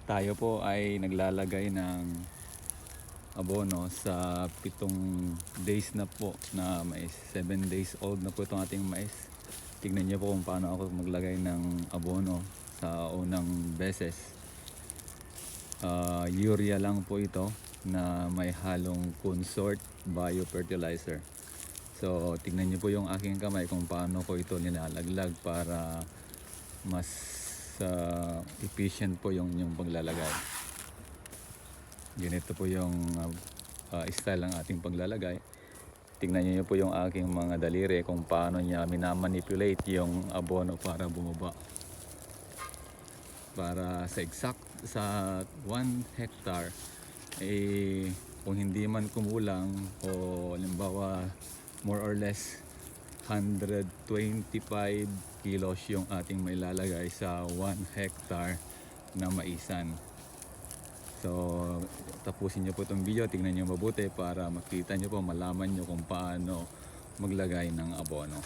Tayo po ay naglalagay ng abono sa 7 days na po na mais. 7 days old na po itong ating mais. Tignan niyo po kung paano ako maglagay ng abono sa unang beses. Urea lang po ito na may halong consort biofertilizer. So tignan niyo po yung aking kamay kung paano ko ito nilalaglag para mas efficient po yung paglalagay. Ganito po yung style ng ating paglalagay. Tingnan niyo po yung aking mga daliri kung paano niya minamanipulate yung abono para bumaba. Para sa 1 hectare kung hindi man kumulang o halimbawa more or less 125 kilos yung ating may lalagay sa 1 hectare na maisan. So tapusin nyo po itong video, tingnan nyo mabuti para makita nyo po, malaman nyo kung paano maglagay ng abono.